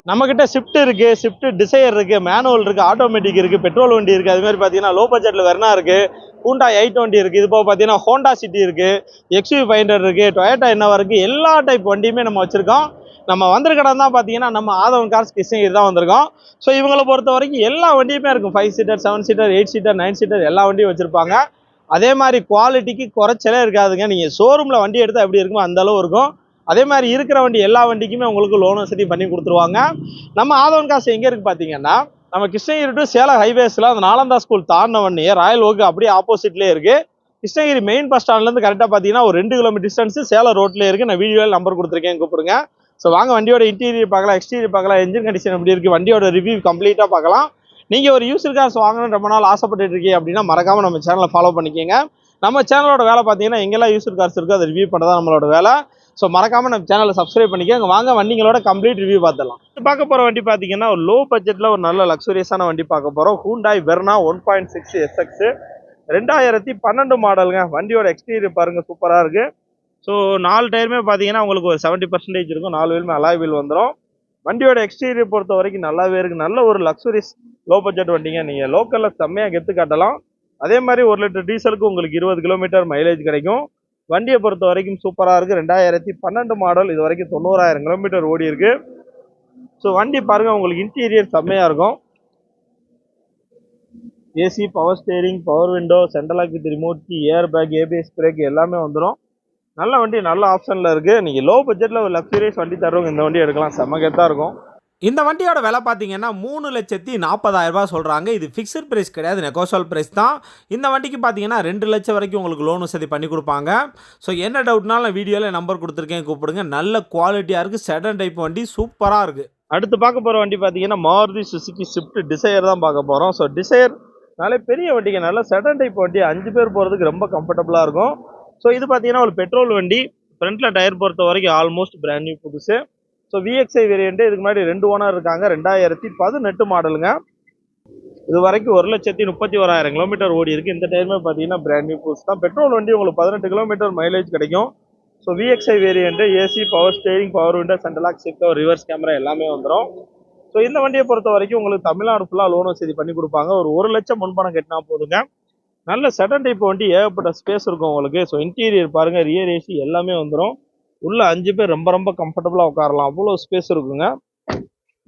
நம்மகிட்ட ஸ்விஃப்ட் இருக்கு, Swift desire இருக்கு, மேனுவல் இருக்கு, ஆட்டோமேட்டிக் இருக்கு, பெட்ரோல் வண்டி இருக்கு. அது மாதிரி பாத்தீங்கன்னா லோ பட்ஜெட்ல வெர்னா இருக்கு, ஹூண்டா i20 இருக்கு. இது போக பாத்தீங்கன்னா ஹோண்டா சிட்டி இருக்கு, XUV500 இருக்கு, டொயோட்டா இன்னோவா இருக்கு. எல்லா டைப் வண்டியுமே நம்ம வச்சிருக்கோம். நம்ம வந்திருக்க இடம் தான் பாத்தீங்கன்னா நம்ம ஆதவன் கார்ஸ் கிருஷ்ணகிரி தான் வந்திருக்கோம். ஸோ இவங்களை பொறுத்த வரைக்கும் எல்லா வண்டியுமே இருக்கும். 5 சீட்டர், 7 சீட்டர், 8 சீட்டர், 9 சீட்டர் எல்லா வண்டியும் வச்சிருப்பாங்க. அதே மாதிரி குவாலிட்டிக்கு குறைச்சலே இருக்காதுங்க. நீங்க ஷோரூம்ல வண்டி எடுத்தா எப்படி இருக்குமோ அந்த அளவு இருக்கும். அதே மாதிரி இருக்கிற வண்டி எல்லா வண்டிக்குமே உங்களுக்கு லோன் வசதி பண்ணி கொடுத்துருவாங்க. நம்ம ஆதவன் காசு எங்க இருக்கு பாத்தீங்கன்னா நம்ம கிருஷ்ணகிரி டு சேலம் ஹைவேஸ்ல அந்த நாலந்தா ஸ்கூல் தாண்டின வண்டி ராயல் ஓக்கு அப்படியே ஆப்போசிட்லேயே இருக்கு. கிருஷ்ணகிரி மெயின் பஸ் ஸ்டாண்ட்ல இருந்து கரெக்டா பாத்தீங்கன்னா ஒரு 2 கிலோமீட்டர் டிஸ்டன்ஸ் சேலம் ரோட்ல இருக்கு. நான் வீடியோல நம்பர் கொடுத்துருக்கேன், கூப்பிடுங்க. ஸோ வாங்க வண்டியோட இன்டீரியர் பார்க்கலாம், எக்ஸ்டீரியர் பார்க்கலாம், என்ஜின் கண்டிஷன் எப்படி இருக்கு, வண்டியோட ரிவ்யூ கம்ப்ளீட்டா பார்க்கலாம். நீங்க ஒரு யூசர் கார்ஸ் வாங்கணும்னு ரொம்ப நாள் ஆசைப்பட்டு இருக்கீங்க அப்படின்னா மறக்காம நம்ம சேனலை ஃபாலோ பண்ணிக்கோங்க. நம்ம சேனலோட வேலை பார்த்தீங்கன்னா எங்கெல்லாம் யூசர் கார்ஸ் இருக்கோ அதை ரிவ்யூ பண்ணுறதா நம்மளோட வேலை. ஸோ மறக்காம நம்ம சேனலை சப்ஸ்கிரைப் பண்ணிக்கோங்க. வாங்க வண்டிங்களோட கம்ப்ளீட் ரிவ்யூ பார்த்துடலாம். பார்க்க போகிற வண்டி பார்த்தீங்கன்னா ஒரு லோ பட்ஜெட்டில் ஒரு நல்ல லக்ஸுரியஸான வண்டி பார்க்க போகிறோம். ஹூண்டாய் வெர்னா 1.6 SX 2012 மாடலுங்க. வண்டியோட எக்ஸ்டீரியர் பாருங்க, சூப்பராக இருக்கு. ஸோ 4 டயருமே பார்த்தீங்கன்னா உங்களுக்கு ஒரு 70% இருக்கும். 4 வீலுமே அலாய் வீல் வந்துடும். வண்டியோட எக்ஸ்டீரியர் பொறுத்த வரைக்கும் நல்லாவே இருக்கு. நல்ல ஒரு லக்ஸுரியஸ் லோ பட்ஜெட் வண்டிங்க. நீங்கள் லோக்கலில் செம்மையாக கெத்து காட்டலாம். அதே மாதிரி 1 லிட்டர் டீசலுக்கு உங்களுக்கு 20 கிலோமீட்டர் மைலேஜ் கிடைக்கும். வண்டியை பொறுத்த வரைக்கும் சூப்பராக இருக்கு. 2012 மாடல், இது வரைக்கும் 90,000 கிலோமீட்டர் ஓடி இருக்கு. ஸோ வண்டி பாருங்க, உங்களுக்கு இன்டீரியர் செம்மையா இருக்கும். AC, power steering, power window, central lock with remote key, air bag, ABS brake எல்லாமே வந்துடும். நல்ல வண்டி, நல்ல ஆப்ஷன்ல இருக்கு. நீங்க லோ பட்ஜெட்ல ஒரு லக்ஸுரியஸ் வண்டி தருவங்க, இந்த வண்டி எடுக்கலாம். செம்ம கெத்தா இருக்கும். இந்த வண்டியோட விலை பார்த்தீங்கன்னா 3,40,000 ரூபாய் சொல்கிறாங்க. இது ஃபிக்ஸட் ப்ரைஸ் கிடையாது, நெகோஷியல் ப்ரைஸ் தான். இந்த வண்டிக்கு பார்த்தீங்கன்னா 2 லட்சம் வரைக்கும் உங்களுக்கு லோன் வசதி பண்ணி கொடுப்பாங்க. ஸோ என்ன டவுட்னாலும் வீடியோவில் நம்பர் கொடுத்துருக்கேன், கூப்பிடுங்க. நல்ல குவாலிட்டியாக இருக்குது, செடன் டைப் வண்டி சூப்பராக இருக்குது. அடுத்து பார்க்க போகிற வண்டி பார்த்தீங்கன்னா மாருதி சுசுகி ஸ்விஃப்ட் டிசைர் தான் பார்க்க போகிறோம். ஸோ டிசைர் நல்ல பெரிய வண்டிங்க, நல்ல செடன் டைப் வண்டி, 5 பேர் போகிறதுக்கு ரொம்ப கம்ஃபர்டபுளாக இருக்கும். ஸோ இது பார்த்தீங்கன்னா ஒரு பெட்ரோல் வண்டி. ஃப்ரண்ட்டில் டயர் பொறுத்த வரைக்கும் ஆல்மோஸ்ட் பிராண்ட் நியூ புதுசு. So VXI variant. இதுக்கு முன்னாடி 2 ஓனர் இருக்காங்க. 2018 மாடலுங்க. இது வரைக்கும் 1,31,000 கிலோமீட்டர் ஓடி இருக்கு. இந்த டைமே பார்த்தீங்கன்னா பிராண்ட் நியூ புதுசு தான். பெட்ரோல் வண்டி உங்களுக்கு 18 கிலோமீட்டர் மைலேஜ் கிடைக்கும். So VXI variant, AC, power steering, power window, central lock, சிப்டோ, ரிவர்ஸ் கேமரா எல்லாமே வந்துடும். ஸோ இந்த வண்டியை பொறுத்த வரைக்கும் உங்களுக்கு தமிழ்நாடு ஃபுல்லாக லோன் வசதி பண்ணி கொடுப்பாங்க. ஒரு 1 லட்சம் முன்பணம் கட்டினா போதுங்க. நல்ல செடன் டைப் வண்டி, ஏகப்பட்ட ஸ்பேஸ் இருக்கும் உங்களுக்கு. ஸோ இன்டீரியர் பாருங்க, ரியர் ஏசி எல்லாமே வந்துடும். உள்ள 5 பேர் ரொம்ப ரொம்ப கம்ஃபர்டபுளாக உட்காரலாம், அவ்வளோ ஸ்பேஸ் இருக்குங்க.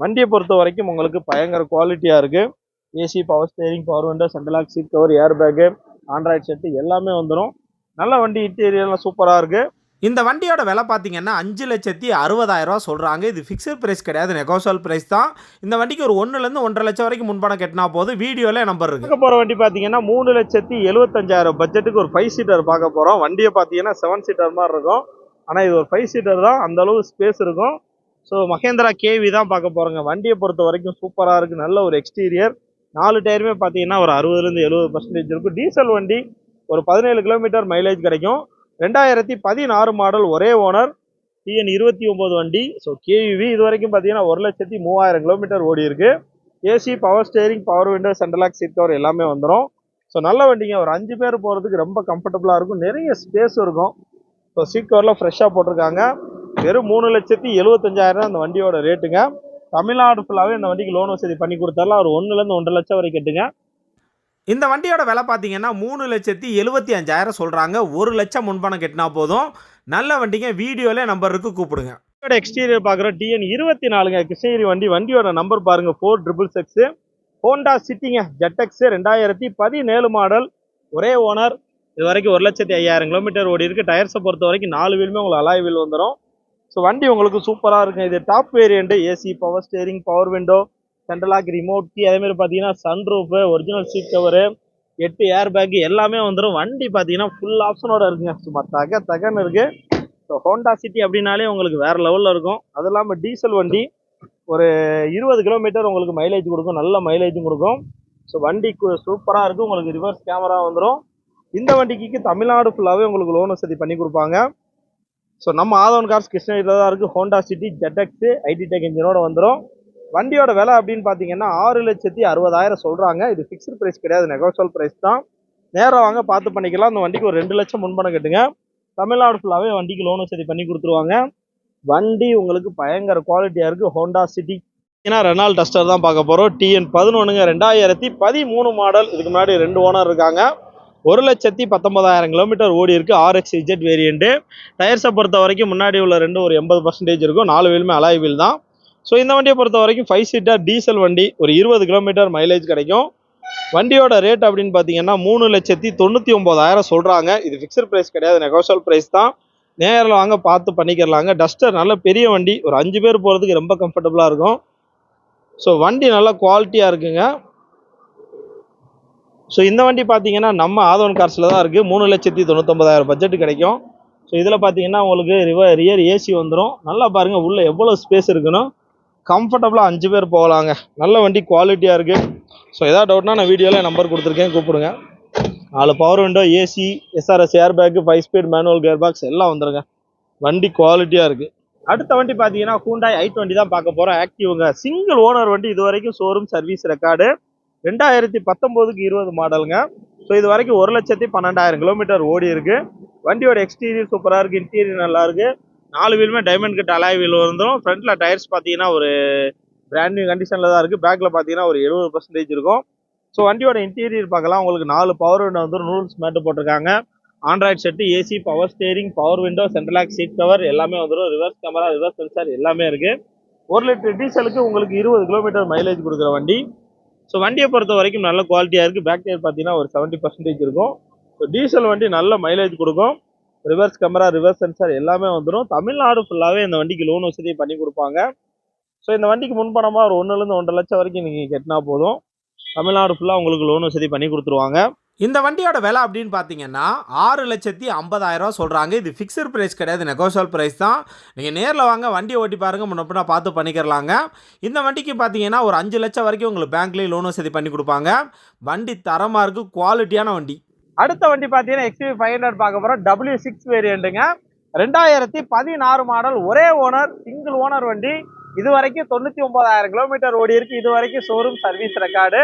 வண்டியை பொறுத்த வரைக்கும் உங்களுக்கு பயங்கர குவாலிட்டியாக இருக்கு. AC, power steering, power window, central lock, seat cover, air bag, Android set எல்லாமே வந்துடும். நல்ல வண்டி, இன்டீரியர்லாம் சூப்பராக இருக்கு. இந்த வண்டியோட விலை பார்த்தீங்கன்னா 5,60,000 ரூபா சொல்கிறாங்க. இது ஃபிக்ஸட் ப்ரைஸ் கிடையாது, நெகோஷியல் ப்ரைஸ் தான். இந்த வண்டிக்கு ஒரு 1,000,000 1,50,000 லட்சம் வரைக்கும் முன்பணம் கட்டினா போதும். வீடியோவில் நம்பர் இருக்கு. பார்க்க போகிற வண்டி பார்த்தீங்கன்னா 3,75,000 பட்ஜெட்டுக்கு ஒரு 5 சீட்டர் பார்க்க போகிறோம். வண்டியை பார்த்தீங்கன்னா 7 சீட்டர் மாதிரி இருக்கும். ஆனால் இது ஒரு 5 சீட்டர் தான், அந்த அளவு ஸ்பேஸ் இருக்கும். ஸோ மகேந்திரா கேவி தான் பார்க்க போகிறோங்க. வண்டியை பொறுத்த வரைக்கும் சூப்பராக இருக்குது. நல்ல ஒரு எக்ஸ்டீரியர். 4 டயருமே பார்த்தீங்கன்னா ஒரு 60லேருந்து 70% இருக்கும். டீசல் வண்டி, ஒரு 17 கிலோமீட்டர் மைலேஜ் கிடைக்கும். 2016 மாடல், ஒரே ஓனர், TN 29 வண்டி. ஸோ கேவி இது வரைக்கும் பார்த்தீங்கன்னா 1,03,000 கிலோமீட்டர் ஓடி இருக்கு. AC, power steering, power window, central lock, seat cover எல்லாமே வந்துடும். ஸோ நல்ல வண்டிங்க, ஒரு 5 பேர் போகிறதுக்கு ரொம்ப கம்ஃபர்டபுளாக இருக்கும். நிறைய ஸ்பேஸ் இருக்கும். ஸோ சீட் கவர்லாம் ஃப்ரெஷ்ஷாக போட்டிருக்காங்க. வெறும் 3,75,000 அந்த வண்டியோட ரேட்டுங்க. தமிழ்நாடு ஃபுல்லாகவே இந்த வண்டிக்கு லோன் வசதி பண்ணி கொடுத்தாலும் ஒரு 1,000,000 1,50,000 லட்சம் வரை கட்டுங்க. இந்த வண்டியோட விலை பார்த்தீங்கன்னா 3,75,000 சொல்கிறாங்க. 1 லட்சம் முன்பணம் கட்டினா போதும். நல்ல வண்டிங்க, வீடியோவில் நம்பர் இருக்கு, கூப்பிடுங்க. எக்ஸ்டீரியர் பார்க்குறோம். TN 24ங்க, கிருஷ்ணகிரி வண்டி. வண்டியோட நம்பர் பாருங்க, 466. ஹோண்டா சிட்டிங்க, ZX 2017 மாடல், ஒரே ஓனர். இது வரைக்கும் 1,05,000 கிலோமீட்டர் ஓடி இருக்கு. டயர்ஸை பொறுத்த வரைக்கும் 4 வீலுமே உங்களுக்கு அலாய் வீல் வந்துடும். ஸோ வண்டி உங்களுக்கு சூப்பராக இருக்கும். இது top variant. AC, power steering, power window, central lock, remote key, அதேமாதிரி பார்த்தீங்கன்னா sunroof, original seat cover, 8 air bag எல்லாமே வந்துடும். வண்டி பார்த்தீங்கன்னா ஃபுல் ஆப்ஷனோட இருக்குங்க. சும்மா தகன்னு இருக்கு. ஸோ ஹோண்டா சிட்டி அப்படின்னாலே உங்களுக்கு வேற லெவலில் இருக்கும். அது இல்லாமல் டீசல் வண்டி, ஒரு 20 கிலோமீட்டர் உங்களுக்கு மைலேஜ் கொடுக்கும். நல்ல மைலேஜும் கொடுக்கும். ஸோ வண்டி சூப்பராக இருக்கும். உங்களுக்கு ரிவர்ஸ் கேமரா வந்துடும். இந்த வண்டிக்கு தமிழ்நாடு ஃபுல்லாகவே உங்களுக்கு லோன் வசதி பண்ணி கொடுப்பாங்க. ஸோ நம்ம ஆதவன் கார்ஸ் கிருஷ்ணகிரியில் தான் இருக்குது. Honda City ZX iDTEC இன்ஜினோட வந்துடும். வண்டியோட விலை அப்படின்னு பார்த்தீங்கன்னா 6,60,000 சொல்கிறாங்க. இது ஃபிக்ஸ்டு ப்ரைஸ் கிடையாது, நெகோஷியல் ப்ரைஸ் தான். நேராக வாங்க, பார்த்து பண்ணிக்கலாம். அந்த வண்டிக்கு ஒரு 2 லட்சம் முன்பணம் கட்டுங்க. தமிழ்நாடு ஃபுல்லாகவே வண்டிக்கு லோன் வசதி பண்ணி கொடுத்துருவாங்க. வண்டி உங்களுக்கு பயங்கர குவாலிட்டியாக இருக்குது. ஹோண்டா சிட்டி ஏன்னா ரெனால்ட் டஸ்டர் தான் பார்க்க போகிறோம். TN11 2013 model. இதுக்கு முன்னாடி 2 ஓனர் இருக்காங்க. 1,19,000 கிலோமீட்டர் ஓடி இருக்கு. RXZ variant. டயர்ஸை பொறுத்த வரைக்கும் முன்னாடி உள்ள ரெண்டு ஒரு 80% இருக்கும். 4 வீலுமே அலாய் வீல் தான். ஸோ இந்த வண்டியை பொறுத்த வரைக்கும் 5 சீட்டர் டீசல் வண்டி. ஒரு 20 கிலோமீட்டர் மைலேஜ் கிடைக்கும். வண்டியோட ரேட் அப்படின்னு பார்த்தீங்கன்னா 3,99,000 சொல்கிறாங்க. இது ஃபிக்ஸட் ப்ரைஸ் கிடையாது, நெகோஷியல் ப்ரைஸ் தான். நேரில் வாங்க பார்த்து பண்ணிக்கிறலாங்க. டஸ்டர் நல்ல பெரிய வண்டி, ஒரு 5 பேர் போகிறதுக்கு ரொம்ப கம்ஃபர்டபுளாக இருக்கும். ஸோ வண்டி நல்லா குவாலிட்டியாக இருக்குங்க. ஸோ இந்த வண்டி பார்த்தீங்கன்னா நம்ம ஆதவன் கார்ஸில் தான் இருக்குது. 3,99,000 பட்ஜெட் கிடைக்கும். ஸோ இதில் பார்த்தீங்கன்னா உங்களுக்கு ரியர் ஏசி வந்துடும். நல்லா பாருங்கள் உள்ளே எவ்வளோ ஸ்பேஸ் இருக்குன்னு. கம்ஃபர்டபுளாக 5 பேர் போகலாங்க. நல்ல வண்டி குவாலிட்டியாக இருக்குது. ஸோ எதாவது டவுட்னா நான் வீடியோவில் நம்பர் கொடுத்துருக்கேன், கூப்பிடுங்க. 4 power window, AC, SRS air bag, 5 speed manual gear box எல்லாம் வந்துருங்க. வண்டி குவாலிட்டியாக இருக்குது. அடுத்த வண்டி பார்த்தீங்கன்னா Hyundai i20 தான் பார்க்க போகிறோம். ஆக்டிவ்ங்க, சிங்கிள் ஓனர் வண்டி. இது வரைக்கும் ஷோரூம் சர்வீஸ் ரெக்கார்டு. 2019க்கு 20 மாடலுங்க. ஸோ இது வரைக்கும் 1,12,000 கிலோமீட்டர் ஓடி இருக்கு. வண்டியோட எக்ஸ்டீரியர் சூப்பராக இருக்குது, இன்டீரியர் நல்லா இருக்குது. 4 வீலுமே டைமண்ட் கட் அலாய் வீல் வந்துடும். ஃப்ரண்ட்டில் டயர்ஸ் பார்த்தீங்கன்னா ஒரு பிராண்ட் நியூ கண்டிஷனில் தான் இருக்குது. பேக்கில் பார்த்தீங்கன்னா ஒரு 70% இருக்கும். ஸோ வண்டியோட இன்டீரியர் பார்க்கலாம். உங்களுக்கு 4 பவர் விண்டோ வந்து ரூல்ஸ் மேட்டு போட்டிருக்காங்க. Android set, AC, power steering, power window, central lock seat cover எல்லாமே வந்துடும். ரிவர்ஸ் கேமரா, ரிவர்ஸ் சென்சார் எல்லாமே இருக்குது. 1 லிட்டர் டீசலுக்கு உங்களுக்கு 20 கிலோமீட்டர் மைலேஜ் கொடுக்குற வண்டி. ஸோ வண்டியை பொறுத்த வரைக்கும் நல்ல குவாலிட்டியாக இருக்குது. பேக் டயர் பார்த்தீங்கன்னா ஒரு 70% இருக்கும். ஸோ டீசல் வண்டி நல்ல மைலேஜ் கொடுக்கும். ரிவர்ஸ் கேமரா, ரிவர்ஸ் சென்சார் எல்லாமே வந்துடும். தமிழ்நாடு ஃபுல்லாகவே இந்த வண்டிக்கு லோன் வசதி பண்ணி கொடுப்பாங்க. ஸோ இந்த வண்டிக்கு முன்பணமாக ஒரு 1,000,000 1,50,000 லட்சம் வரைக்கும் நீங்கள் கட்டினா போதும். தமிழ்நாடு ஃபுல்லாக உங்களுக்கு லோன் வசதி பண்ணி கொடுத்துருவாங்க. இந்த வண்டியோட விலை அப்படின்னு பார்த்தீங்கன்னா 6,50,000 சொல்கிறாங்க. இது ஃபிக்ஸட் ப்ரைஸ் கிடையாது, நெகோஷியல் ப்ரைஸ் தான். நீங்கள் நேரில் வாங்க, வண்டியை ஓட்டி பாருங்கள், முன்னப்பின்னா பார்த்து பண்ணிக்கிறலாங்க. இந்த வண்டிக்கு பார்த்தீங்கன்னா ஒரு 5 லட்சம் வரைக்கும் உங்களுக்கு பேங்க்லேயே லோன் வசதி பண்ணி கொடுப்பாங்க. வண்டி தரமாக இருக்குது, குவாலிட்டியான வண்டி. அடுத்த வண்டி பார்த்தீங்கன்னா XUV 500 பார்க்க போகிறோம். W6 வேரியண்ட்டுங்க. 2016 மாடல், ஒரே ஓனர், சிங்கிள் ஓனர் வண்டி. இது வரைக்கும் 99,000 கிலோமீட்டர் ஓடி இருக்கு. இது வரைக்கும் showroom service record.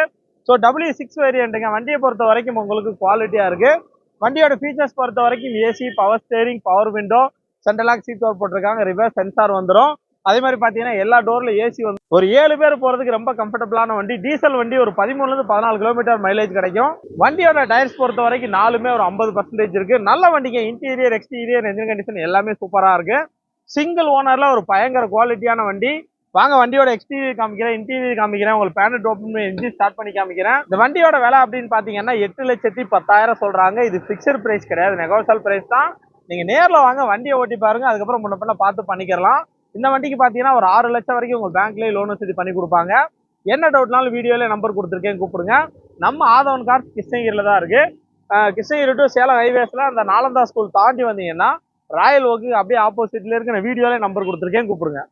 So W6 வேரியண்ட்டுங்க. வண்டியை பொறுத்த வரைக்கும் உங்களுக்கு குவாலிட்டியாக இருக்குது. வண்டியோட ஃபீச்சர்ஸ் பொறுத்த வரைக்கும் AC, power steering, power window, central lock seat cover போட்டிருக்காங்க. ரிவர்ஸ் சென்சார் வந்துடும். அதே மாதிரி பார்த்தீங்கன்னா எல்லா டோரில் ஏசி வந்து ஒரு 7 பேர் போகிறதுக்கு ரொம்ப கம்ஃபர்டபுளான வண்டி. டீசல் வண்டி ஒரு 13-14 கிலோமீட்டர் மைலேஜ் கிடைக்கும். வண்டியோட டயர்ஸ் பொறுத்த வரைக்கும் 4மே ஒரு 50% இருக்குது. நல்ல வண்டிங்க. இன்டீரியர், எக்ஸ்டீரியர், என்ஜின் கண்டிஷன் எல்லாமே சூப்பராக இருக்குது. சிங்கிள் ஓனரில் ஒரு பயங்கர குவாலிட்டியான வண்டி. வாங்க வண்டியோட எக்ஸ்டீரியர் காமிக்கிறேன், இன்டீரியர் காமிக்கிறேன், உங்களுக்கு பேனட் ஓப்பன் பண்ணி இன்ஜின் ஸ்டார்ட் பண்ணி காமிக்கிறேன். இந்த வண்டியோட விலை அப்படின்னு பார்த்தீங்கன்னா 8,10,000 சொல்கிறாங்க. இது ஃபிக்ஸட் ப்ரைஸ் கிடையாது, நெகோஷியல் ப்ரைஸ் தான். நீங்கள் நேரில் வாங்க, வண்டியை ஓட்டி பாருங்கள், அதுக்கப்புறம் முன்ன பின்ன பார்த்து பண்ணிக்கலாம். இந்த வண்டிக்கு பார்த்தீங்கன்னா ஒரு 6 லட்சம் வரைக்கும் உங்கள் பேங்க்லேயே லோன் வசதி பண்ணி கொடுப்பாங்க. என்ன டவுட்னாலும் வீடியோவில் நம்பர் கொடுத்துருக்கேன், கூப்பிடுங்க. நம்ம ஆதவன் கார்ஸ் கிருஷ்ணகிரியில் தான் இருக்குது. கிருஷ்ணகிரி டு சேலம் ஹைவேஸில் அந்த நாலந்தா ஸ்கூல் தாண்டி வந்தீங்கன்னா ராயல் ஓக்கு அப்படியே ஆப்போசிட்ல இருக்கு. நான் வீடியோவில் நம்பர் கொடுத்துருக்கேன், கூப்பிடுங்க.